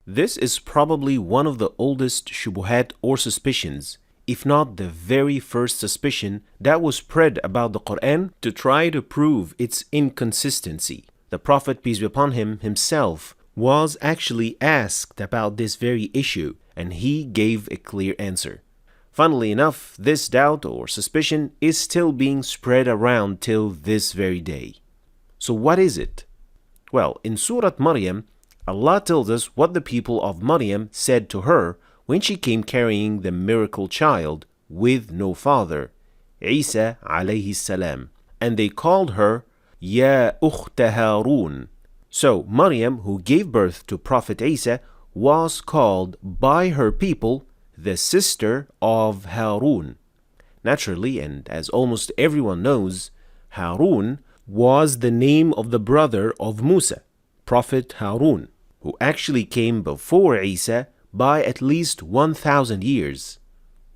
This is probably one of the oldest shubuhat or suspicions, if not the very first suspicion that was spread about the Quran to try to prove its inconsistency. The Prophet, peace be upon him, himself was actually asked about this very issue, and he gave a clear answer. Funnily enough, this doubt or suspicion is still being spread around till this very day. So what is it? Well, in Surah Maryam, Allah tells us what the people of Maryam said to her when she came carrying the miracle child with no father, Isa alayhi salam, and they called her Ya ukhta Harun. So Maryam, who gave birth to Prophet Isa, was called by her people the sister of Harun. Naturally, and as almost everyone knows, Harun was the name of the brother of Musa, Prophet Harun, who actually came before Isa by at least 1,000 years.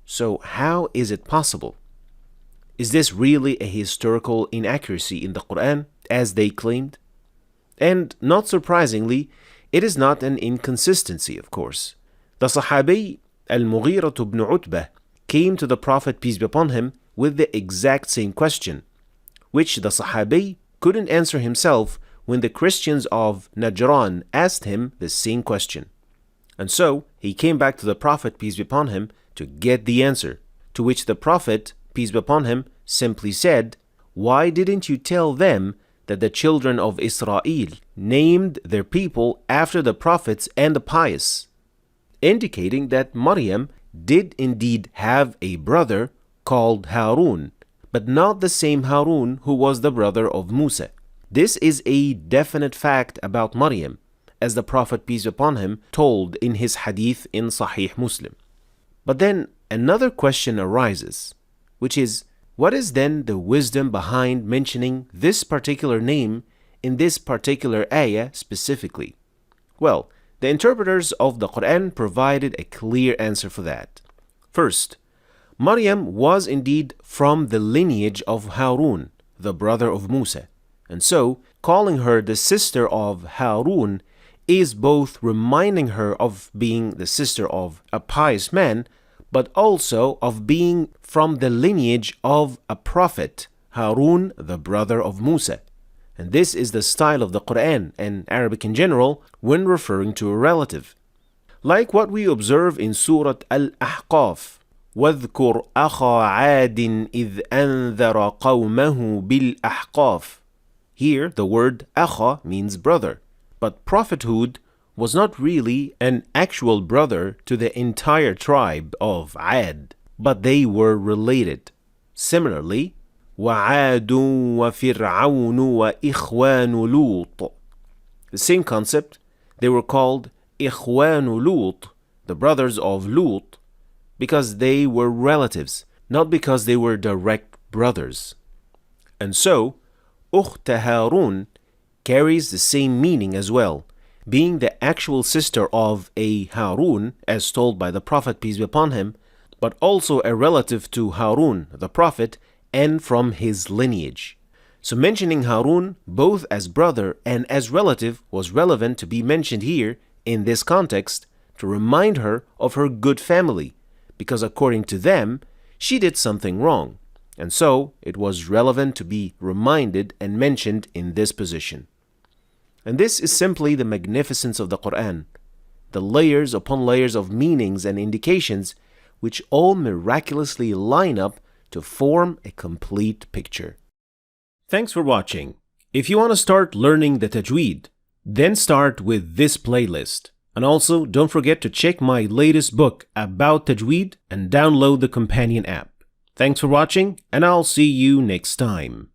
So how is it possible? Is this really a historical inaccuracy in the Quran, as they claimed? And not surprisingly, it is not an inconsistency, of course. The Sahabi Al-Mughira ibn Utbah came to the Prophet, peace be upon him, with the exact same question, which the Sahabi couldn't answer himself when the Christians of Najran asked him the same question. And so he came back to the Prophet, peace be upon him, to get the answer, to which the Prophet, peace be upon him, simply said, "Why didn't you tell them that the children of Israel named their people after the prophets and the pious?" Indicating that Maryam did indeed have a brother called Harun, but not the same Harun who was the brother of Musa. This is a definite fact about Maryam, as the Prophet, peace be upon him, told in his hadith in Sahih Muslim. But then another question arises, which is, what is then the wisdom behind mentioning this particular name in this particular ayah specifically? Well, the interpreters of the Quran provided a clear answer for that. First, Maryam was indeed from the lineage of Harun, the brother of Musa, and so calling her the sister of Harun is both reminding her of being the sister of a pious man, but also of being from the lineage of a prophet, Harun, the brother of Musa. And this is the style of the Quran and Arabic in general when referring to a relative. Like what we observe in Surah Al-Ahqaf, وَاذْكُرْ أَخَا عَادٍ إِذْ أَنذَرَ قَوْمَهُ بِالْأَحْقَافِ. Here, the word akha means brother, but Prophet Hud was not really an actual brother to the entire tribe of Ad, but they were related. Similarly, وَعَادٌ وَفِرْعَوْنُ وَإِخْوَانُ لُوطٍ. The same concept, they were called إِخْوَانُ Lut, the brothers of Lut, because they were relatives, not because they were direct brothers. And so, ukhta Harun carries the same meaning as well, being the actual sister of a Harun, as told by the Prophet, peace be upon him, but also a relative to Harun, the Prophet, and from his lineage. So mentioning Harun both as brother and as relative was relevant to be mentioned here in this context to remind her of her good family, because according to them, she did something wrong, and so it was relevant to be reminded and mentioned in this position. And this is simply the magnificence of the Quran, the layers upon layers of meanings and indications which all miraculously line up to form a complete picture. Thanks for watching. If you want to start learning the Tajweed, then start with this playlist. And also, don't forget to check my latest book about Tajweed and download the companion app. Thanks for watching, and I'll see you next time.